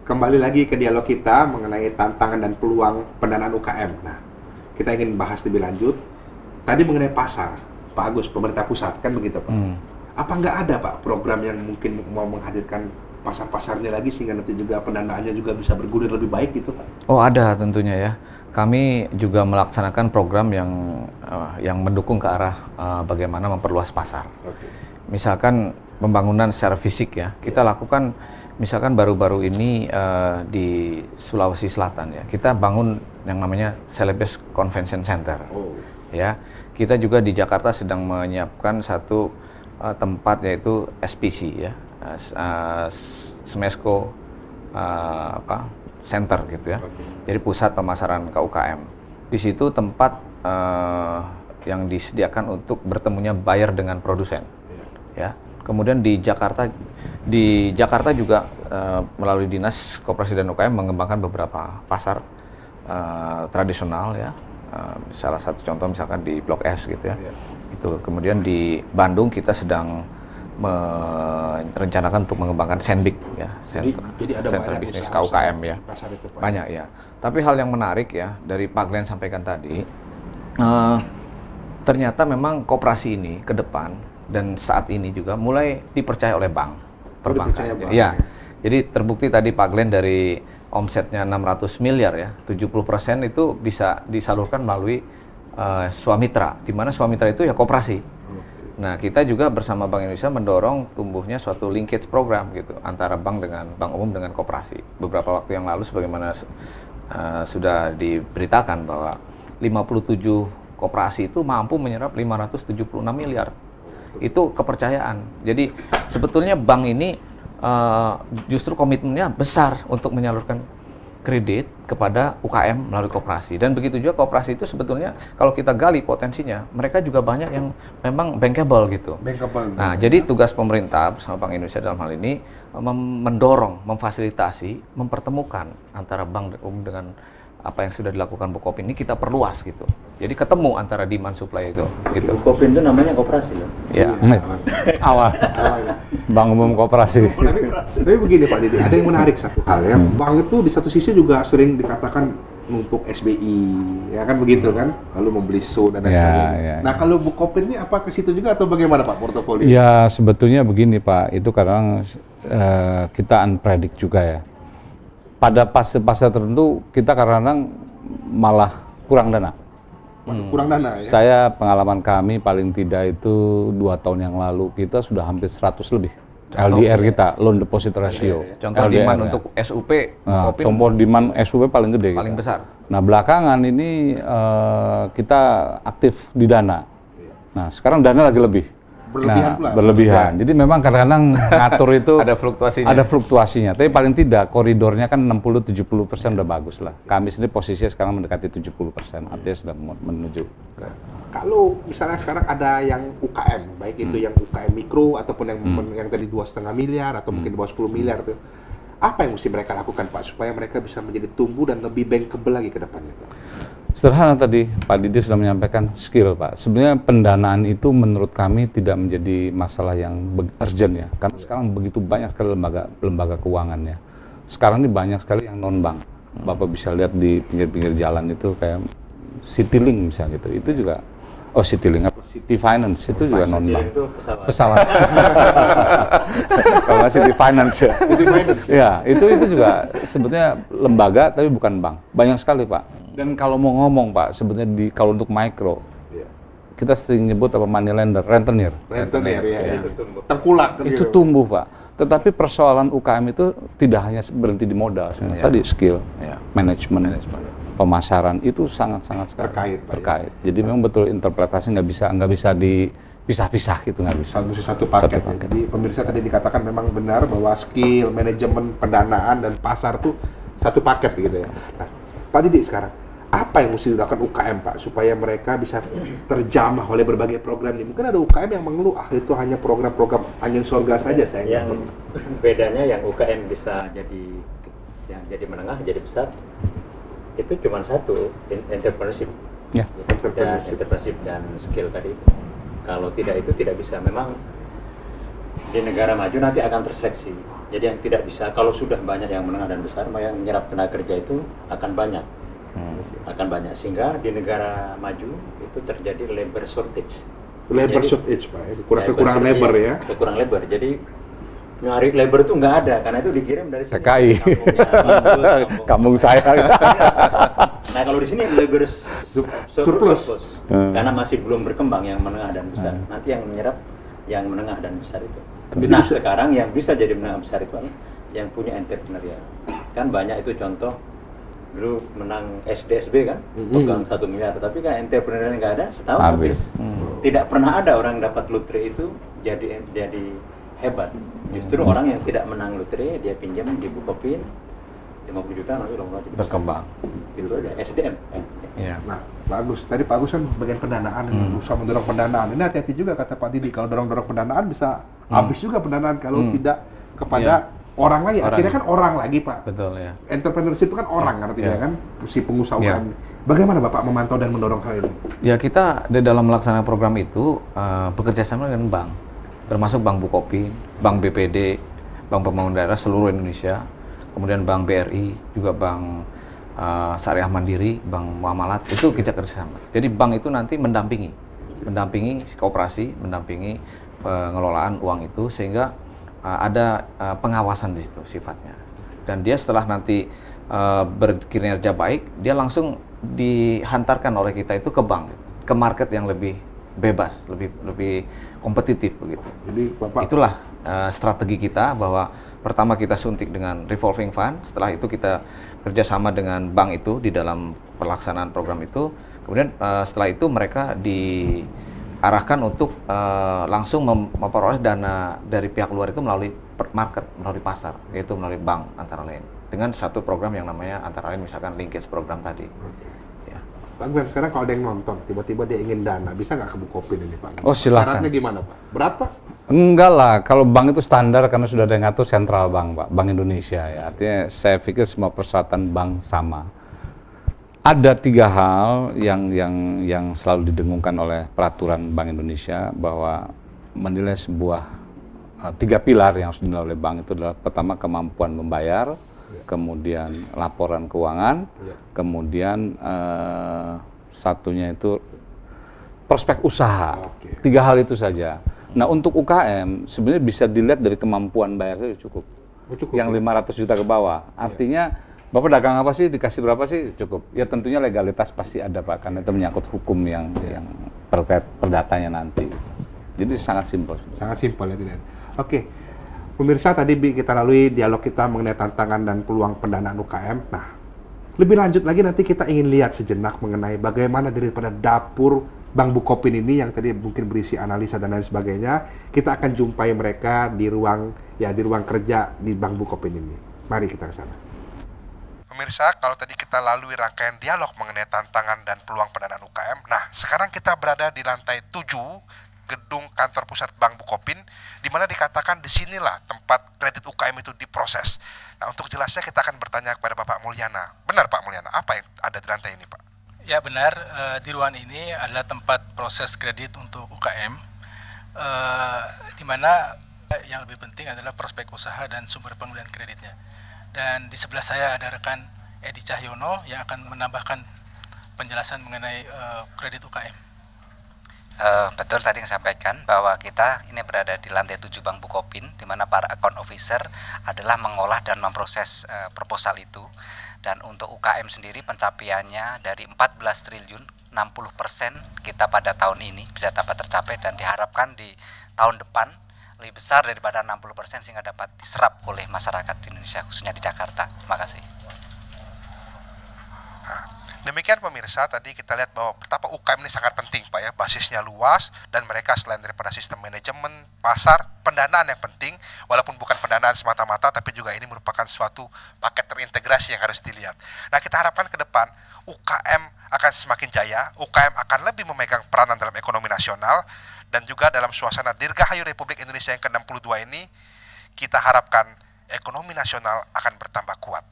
kembali lagi ke dialog kita mengenai tantangan dan peluang pendanaan UKM. Nah, kita ingin bahas lebih lanjut. Tadi mengenai pasar, Pak Agus, pemerintah pusat, kan begitu Pak? Apa nggak ada Pak program yang mungkin mau menghadirkan pasar-pasarnya lagi sehingga nanti juga pendanaannya juga bisa bergulir lebih baik gitu Pak? Oh ada tentunya ya. Kami juga melaksanakan program yang mendukung ke arah bagaimana memperluas pasar. Misalkan pembangunan secara fisik ya, kita lakukan misalkan baru-baru ini di Sulawesi Selatan ya, kita bangun yang namanya Celebes Convention Center. Ya, kita juga di Jakarta sedang menyiapkan satu tempat yaitu SPC ya, Smesco Center gitu ya. Jadi pusat pemasaran ke UKM. Di situ tempat yang disediakan untuk bertemunya buyer dengan produsen. Ya. Kemudian di Jakarta juga melalui Dinas Koperasi dan UKM mengembangkan beberapa pasar tradisional ya. Salah satu contoh misalkan di Blok S gitu ya. Itu kemudian di Bandung kita sedang merencanakan untuk mengembangkan Senbik ya, jadi ada Sentra Bisnis KUKM ya. Banyak ya. Tapi hal yang menarik ya dari Pak Glenn sampaikan tadi, ternyata memang koperasi ini ke depan dan saat ini juga mulai dipercaya oleh bank perbankan. Ya. Jadi terbukti tadi Pak Glenn dari omsetnya 600 miliar ya, 70% itu bisa disalurkan melalui swamitra, di mana swamitra itu ya koperasi. Nah, kita juga bersama Bank Indonesia mendorong tumbuhnya suatu linkage program gitu antara bank umum dengan koperasi. Beberapa waktu yang lalu sebagaimana sudah diberitakan bahwa 57 koperasi itu mampu menyerap 576 miliar. Itu kepercayaan. Jadi sebetulnya bank ini justru komitmennya besar untuk menyalurkan kredit kepada UKM melalui koperasi. Dan begitu juga koperasi itu sebetulnya kalau kita gali potensinya, mereka juga banyak yang memang bankable gitu. Nah, jadi tugas pemerintah bersama Bank Indonesia dalam hal ini mendorong, memfasilitasi, mempertemukan antara bank umum dengan apa yang sudah dilakukan Bukopin ini kita perluas gitu. Jadi ketemu antara demand supply itu. Gitu. Bukopin itu namanya koperasi loh. Ya. Awal. Bank Umum Koperasi. Tapi begini Pak Didi, ada yang menarik satu hal ya. Bank itu di satu sisi juga sering dikatakan numpuk SBI, ya kan begitu kan? Lalu membeli SO dan sebagainya. Nah kalau Bukopin ini apa ke situ juga atau bagaimana Pak portofolio? Ya sebetulnya begini Pak, itu kadang kita unpredict juga ya. Pada fase-fase tertentu kita kadang-kadang malah kurang dana. Kurang dana ya? Saya pengalaman kami paling tidak itu 2 tahun yang lalu kita sudah hampir 100 lebih. LDR kita, loan deposit ratio. Contoh demand untuk SUP, contoh demand SUP paling gede. Paling besar. Nah belakangan ini kita aktif di dana. Nah sekarang dana lagi lebih. Berlebihan. Jadi memang kadang-kadang ngatur itu ada fluktuasinya. Tapi paling tidak koridornya kan 60-70% udah bagus lah. Kami sendiri posisinya sekarang mendekati 70%. Artinya sudah menuju. Kalau misalnya sekarang ada yang UKM, baik itu yang UKM mikro ataupun yang tadi 2,5 miliar atau mungkin di bawah 10 miliar tuh, apa yang mesti mereka lakukan Pak supaya mereka bisa menjadi tumbuh dan lebih bankable lagi ke depannya Pak? Sederhana tadi, Pak Didi sudah menyampaikan skill Pak. Sebenarnya pendanaan itu menurut kami tidak menjadi masalah yang urgent ya. Karena sekarang begitu banyak sekali lembaga keuangannya. Sekarang ini banyak sekali yang non-bank. Bapak bisa lihat di pinggir-pinggir jalan itu kayak Citylink misalnya gitu. Itu juga, Citylink apa? City Finance itu juga non-bank. Pesawat. Kalau nggak City Finance ya. Ya, itu juga sebetulnya lembaga tapi bukan bank. Banyak sekali Pak. Dan kalau mau ngomong Pak, sebetulnya kalau untuk mikro, kita sering nyebut apa money lender, rentenir. Rentenir ya. Itu tumbuh. Tengkulak. Itu tumbuh Pak. Tetapi persoalan UKM itu tidak hanya berhenti di modal. Tadi skill, manajemen, pemasaran itu sangat-sangat terkait. Jadi memang betul interpretasi nggak bisa dipisah-pisah gitu, nggak bisa. Satu paket. Jadi pemirsa tadi dikatakan memang benar bahwa skill, manajemen, pendanaan dan pasar tuh satu paket gitu ya. Nah, Pak Didi sekarang, apa yang mesti dilakukan UKM Pak supaya mereka bisa terjamah oleh berbagai program ini? Mungkin ada UKM yang mengeluh, itu hanya program-program angin surga saja saya. Yang bedanya yang UKM bisa jadi menengah, jadi besar, itu cuma satu, entrepreneurship. Entrepreneurship dan skill tadi itu. Kalau tidak itu tidak bisa. Memang di negara maju nanti akan terseleksi Jadi yang tidak bisa, kalau sudah banyak yang menengah dan besar, maka yang menyerap tenaga kerja itu akan banyak. Akan banyak, sehingga di negara maju itu terjadi labor shortage. Labor shortage, Pak. Kekurangan labor ya. Kekurangan labor. Jadi nyari labor itu nggak ada, karena itu dikirim dari sini. TKI. Kampung saya. Nah kalau di sini labor surplus. Karena masih belum berkembang yang menengah dan besar. Nanti yang menyerap yang menengah dan besar itu. Nah sekarang yang bisa jadi menengah besar itu yang punya entrepreneurial. Kan banyak itu contoh. Dulu menang SDSB kan, pegang 1 miliar, tapi kan entrepreneur nggak ada, setahun habis. Tidak pernah ada orang dapat lotre itu jadi hebat. Justru orang yang tidak menang lotre, dia pinjam di Bukopin 50 juta, nanti lama berkembang. Itu ada SDM. Ya. Nah, bagus. Tadi Pak Agus kan bagian pendanaan, berusaha mendorong pendanaan. Ini hati-hati juga kata Pak Didi, kalau dorong pendanaan bisa habis juga pendanaan kalau tidak kepada orang lagi, akhirnya kan orang lagi, Pak. Betul ya. Entrepreneurship itu kan orang artinya kan, si pengusaha UKM. Bagaimana Bapak memantau dan mendorong hal ini? Ya kita di dalam melaksanakan program itu bekerja sama dengan bank, termasuk Bank Bukopin, Bank BPD, Bank Pembangunan Daerah seluruh Indonesia, kemudian Bank BRI, juga Bank Syariah Mandiri, Bank Muamalat, itu kita kerjasama. Jadi bank itu nanti mendampingi kooperasi, mendampingi pengelolaan uang itu sehingga ada pengawasan di situ sifatnya. Dan dia setelah nanti berkinerja baik, dia langsung dihantarkan oleh kita itu ke bank, ke market yang lebih bebas, lebih kompetitif begitu. Jadi Bapak, itulah strategi kita, bahwa pertama kita suntik dengan revolving fund, setelah itu kita kerjasama dengan bank itu di dalam pelaksanaan program itu, kemudian setelah itu mereka diarahkan untuk langsung memperoleh dana dari pihak luar itu melalui market, melalui pasar, yaitu melalui bank antara lain, dengan satu program yang namanya antara lain misalkan linkage program tadi. Ya. Pak Glenn, sekarang kalau ada yang nonton, tiba-tiba dia ingin dana, bisa nggak ke Bukopin ini Pak? Oh silakan. Syaratnya gimana Pak? Berat Pak? Enggak lah, kalau bank itu standar karena sudah ada yang ngatur sentral bank, Pak, Bank Indonesia ya. Artinya saya pikir semua persyaratan bank sama. Ada 3 hal yang selalu didengungkan oleh peraturan Bank Indonesia, bahwa menilai sebuah 3 pilar yang harus dinilai oleh bank itu adalah pertama kemampuan membayar, kemudian laporan keuangan, kemudian satunya itu prospek usaha. 3 hal itu saja. Nah untuk UKM sebenarnya bisa dilihat dari kemampuan bayar itu cukup. Yang 500 juta ke bawah. Artinya Bapak dagang apa sih, dikasih berapa sih, cukup. Ya tentunya legalitas pasti ada Pak, karena itu menyangkut hukum yang perdatanya nanti. Jadi sangat simpel. Sangat simpel ya tidak. Oke, pemirsa, tadi kita lalui dialog kita mengenai tantangan dan peluang pendanaan UKM. Nah, lebih lanjut lagi nanti kita ingin lihat sejenak mengenai bagaimana daripada dapur Bank Bukopin ini yang tadi mungkin berisi analisa dan lain sebagainya. Kita akan jumpai mereka di ruang kerja di Bank Bukopin ini. Mari kita ke sana. Pemirsa, kalau tadi kita lalui rangkaian dialog mengenai tantangan dan peluang pendanaan UKM, nah sekarang kita berada di lantai 7 gedung kantor pusat Bank Bukopin, di mana dikatakan disinilah tempat kredit UKM itu diproses. Nah untuk jelasnya kita akan bertanya kepada Bapak Mulyana. Benar Pak Mulyana, apa yang ada di lantai ini Pak? Ya benar, di ruangan ini adalah tempat proses kredit untuk UKM, di mana yang lebih penting adalah prospek usaha dan sumber penggalian kreditnya. Dan di sebelah saya ada rekan Edi Cahyono yang akan menambahkan penjelasan mengenai kredit UKM. Betul tadi yang disampaikan bahwa kita ini berada di lantai 7 Bank Bukopin, di mana para account officer adalah mengolah dan memproses proposal itu. Dan untuk UKM sendiri pencapaiannya dari 14 triliun, 60% kita pada tahun ini bisa dapat tercapai, dan diharapkan di tahun depan lebih besar daripada 60% sehingga dapat diserap oleh masyarakat Indonesia, khususnya di Jakarta. Terima kasih. Demikian pemirsa, tadi kita lihat bahwa betapa UKM ini sangat penting Pak ya, basisnya luas dan mereka selain daripada sistem manajemen, pasar, pendanaan yang penting, walaupun bukan pendanaan semata-mata, tapi juga ini merupakan suatu paket terintegrasi yang harus dilihat. Nah kita harapkan ke depan UKM akan semakin jaya, UKM akan lebih memegang peranan dalam ekonomi nasional, dan juga dalam suasana Dirgahayu Republik Indonesia yang ke-62 ini, kita harapkan ekonomi nasional akan bertambah kuat.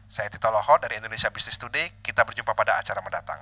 Saya Tito Loho dari Indonesia Business Today. Kita berjumpa pada acara mendatang.